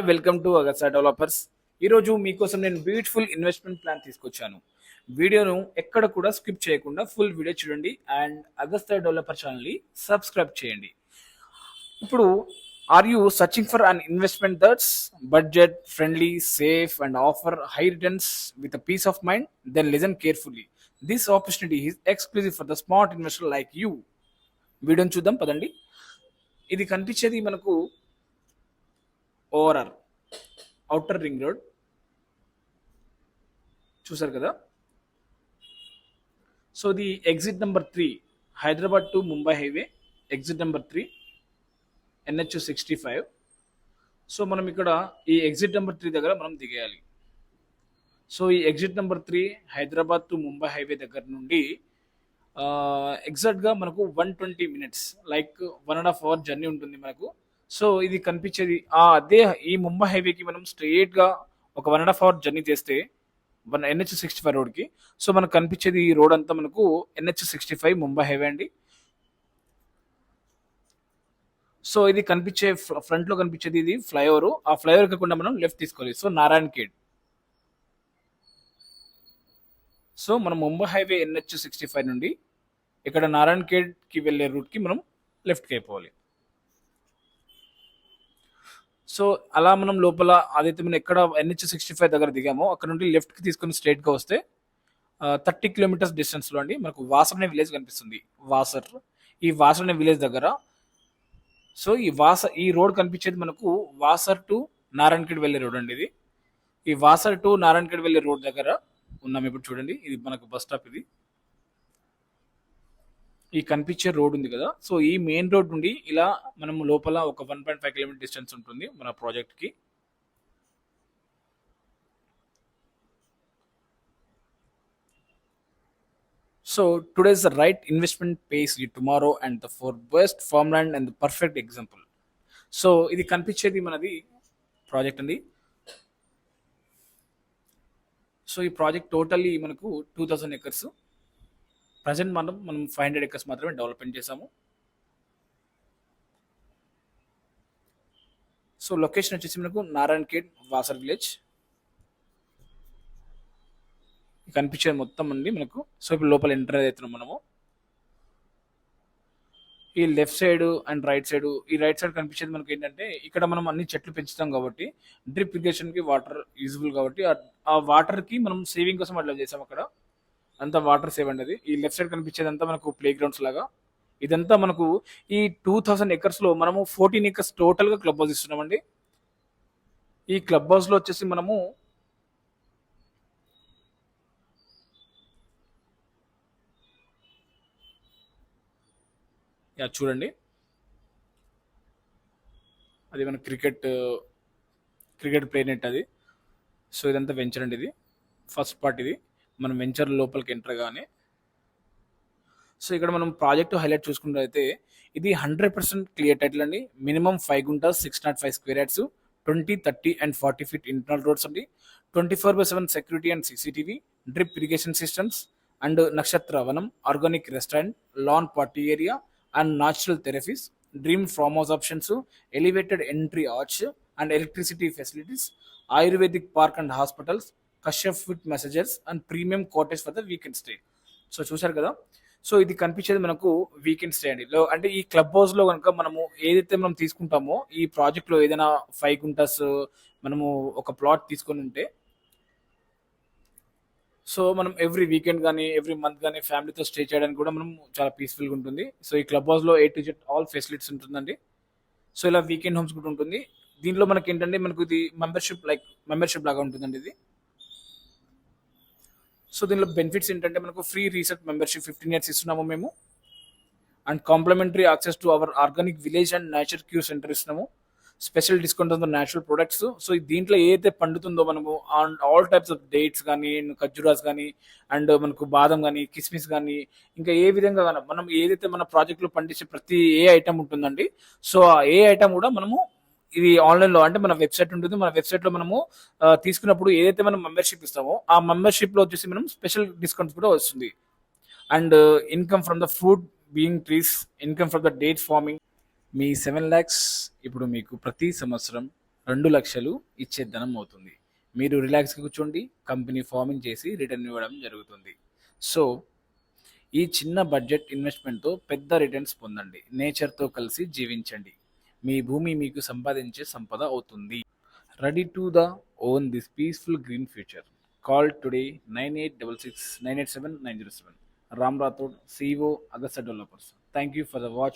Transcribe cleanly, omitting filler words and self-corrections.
Welcome to Agusta developers. ఈరోజు మీకోసం నేను బ్యూటిఫుల్ ఇన్వెస్ట్మెంట్ ప్లాన్ తీసుకొచ్చాను. వీడియోను ఎక్కడ కూడా స్కిప్ చేయకుండా ఫుల్ వీడియో చూడండి అండ్ అగస్టా డెవలపర్ ఛానల్ని సబ్స్క్రైబ్ చేయండి. ఇప్పుడు are you searching for an investment that's budget friendly, safe and offer high returns with peace of mind? Then listen carefully. This opportunity is exclusive for the smart investor like you. వీడియోని చూద్దాం పదండి. ఇది కనిపించేది మనకు ORR outer ring road చూసారు కదా. So the exit number 3, Hyderabad to Mumbai highway, exit number 3 NH65. So మనం ఇక్కడ ఈ ఎగ్జిట్ నెంబర్ 3 దగ్గర మనం దిగేయాలి. సో ఈ exit number 3 Hyderabad to Mumbai highway దగ్గర నుండి ఎగ్జాక్ట్గా మనకు 120 minutes, లైక్ 1.5 hour జర్నీ ఉంటుంది మనకు. సో ఇది కనిపించేది అదే ఈ ముంబై హైవేకి మనం స్ట్రెయిట్గా ఒక 1.5 hour జర్నీ చేస్తే NH65 రోడ్కి. సో మనకు కనిపించేది ఈ రోడ్ అంతా మనకు NH65 ముంబై హైవే అండి. సో ఇది కనిపించే ఫ్రంట్లో కనిపించేది ఇది ఫ్లైఓవర్. ఆ ఫ్లైఓవర్ కాకుండా మనం లెఫ్ట్ తీసుకోవాలి. సో నారాయణ్ ఖేడ్. సో మనం ముంబై హైవే NH65 నుండి ఇక్కడ నారాయణ్ ఖేడ్కి వెళ్ళే రూట్కి మనం లెఫ్ట్కి అయిపోవాలి. సో అలా మనం లోపల అదైతే మనం ఎక్కడ NH65 దగ్గర దిగామో అక్కడ నుండి లెఫ్ట్కి తీసుకొని స్ట్రైట్గా వస్తే 30 kilometers డిస్టెన్స్లో అండి మనకు వాసర్ అనే విలేజ్ కనిపిస్తుంది. ఈ వాసర్ అనే విలేజ్ దగ్గర. సో ఈ రోడ్ కనిపించేది మనకు వాసర్ టు నారాయణఖేడ్ వెళ్ళే రోడ్ అండి. ఇది ఈ వాసర్ టు నారాయణఖేడ్ వెళ్ళే రోడ్ దగ్గర ఉన్నాం ఇప్పుడు. చూడండి, ఇది మనకు బస్ స్టాప్. ఇది ఈ కనిపించే రోడ్ ఉంది కదా. సో ఈ మెయిన్ రోడ్ నుండి ఇలా మనం లోపల ఒక 1.5 kilometer డిస్టెన్స్ ఉంటుంది మన ప్రాజెక్ట్కి. So today's the right investment pays you tomorrow and the for best farmland and the perfect example. సో ఇది కనిపించేది మనది ప్రాజెక్ట్ అండి. సో ఈ ప్రాజెక్ట్ టోటల్లీ మనకు 2000 acres. ప్రజెంట్ మనం 500 acres మాత్రమే డెవలప్మెంట్ చేసాము. సో లొకేషన్ వచ్చేసి మనకు నారాయణ్ ఖేడ్ వాసర్ విలేజ్ కనిపించేది మొత్తం అండి మనకు. సో ఇప్పుడు లోపల ఎంటర్ అవుతున్నాం మనము. ఈ left side and right side, ఈ రైట్ సైడ్ కనిపించేది మనకి ఏంటంటే ఇక్కడ మనం అన్ని చెట్లు పెంచుతాం కాబట్టి డ్రిప్ ఇరిగేషన్కి వాటర్ యూజ్ఫుల్ కాబట్టి ఆ వాటర్కి మనం సేవింగ్ కోసం అట్లా చేసాం. అక్కడ అంతా వాటర్ సేవ్ అండి. అది ఈ లెఫ్ట్ సైడ్ కనిపించేది అంతా మనకు ప్లే గ్రౌండ్స్ లాగా. ఇదంతా మనకు ఈ 2000 acres లో మనము 14 acres టోటల్గా క్లబ్ హౌస్ ఇస్తున్నామండి. ఈ క్లబ్ హౌస్లో వచ్చేసి మనము చూడండి, అది మన క్రికెట్ ప్లే నెట్ అది. సో ఇదంతా వెంచర్ అండి. ఇది ఫస్ట్ పార్ట్. ఇది మనం వెంచర్ లోపలికి ఎంటర్ గానే. సో ఇక్కడ మనం ప్రాజెక్ట్ హైలైట్ చూసుకున్నట్లయితే ఇది 100% క్లియర్ టైటిల్ అండి. Minimum 5 gunters 605 square yards, 20, 30 and 40 feet internal roads అండి. 24/7 security and CCTV, drip irrigation systems and నక్షత్ర వనం, organic restaurant, lawn party area and natural therapies, dream farm house options, elevated entry arch and electricity facilities, ayurvedic park and hospitals, Kashyap food massagers and premium cottage for the weekend stay. So చూశారు కదా. So ఇది కనిపించేది మనకు weekend stay అండి. అంటే ఈ club house లో కనుక మనము ఏదైతే మనం తీసుకుంటామో ఈ ప్రాజెక్ట్ లో ఏదైనా 5 gunters మనము ఒక ప్లాట్ తీసుకొని ఉంటే, సో మనం ఎవ్రీ వీకెండ్ కానీ ఎవ్రీ మంత్ కానీ ఫ్యామిలీతో స్టే చేయడానికి కూడా మనం చాలా పీస్ఫుల్గా ఉంటుంది. సో ఈ క్లబ్ హౌస్లో A to Z all facilities ఉంటుందండి. సో ఇలా వీకెండ్ హోమ్స్ కూడా ఉంటుంది. దీంట్లో మనకి ఏంటంటే మనకు ఇది మెంబర్షిప్ లాగా ఉంటుందండి ఇది. సో దీనిలో బెనిఫిట్స్ ఏంటంటే మనకు ఫ్రీ రీసెర్చ్ మెంబర్షిప్ 15 years ఇస్తున్నాము మేము. And complimentary access to our organic village and nature cure centre ఇస్తున్నాము. Special discount on the natural products. So దీంట్లో ఏదైతే పండుతుందో మనము ఆల్ టైప్స్ ఆఫ్ డేట్స్ కానీ, ఖర్జూరాస్ కానీ, అండ్ మనకు బాదం కానీ, కిస్మిస్ కానీ, ఇంకా ఏ విధంగా కానీ మనం ఏదైతే మన ప్రాజెక్ట్లో పండించే ప్రతి ఐటమ్ ఉంటుందండి. సో ఆ ఐటమ్ కూడా మనము ఇది ఆన్లైన్లో అంటే మన వెబ్సైట్ ఉంటుంది. మన వెబ్సైట్లో మనము తీసుకున్నప్పుడు ఏదైతే మనం మెంబర్షిప్ ఇస్తామో ఆ మెంబర్షిప్లో వచ్చేసి మనం స్పెషల్ డిస్కౌంట్స్ కూడా వస్తుంది. And income from the food being trees, income from the date farming. Me 7 lakhs ఇప్పుడు మీకు ప్రతి సంవత్సరం 2 లక్షలు ఇచ్చే ధనం అవుతుంది. మీరు రిలాక్స్గా కూర్చోండి, కంపెనీ ఫార్మింగ్ చేసి రిటర్న్ ఇవ్వడం జరుగుతుంది. సో ఈ చిన్న బడ్జెట్ ఇన్వెస్ట్మెంట్తో పెద్ద రిటర్న్స్ పొందండి. నేచర్తో కలిసి జీవించండి. మీ భూమి మీకు సంపాదించే సంపద అవుతుంది. Ready to the own this peaceful green future. Call today 9866 987 907. Ram Rathod, CEO, Agasta Developers. Thank you for the watch.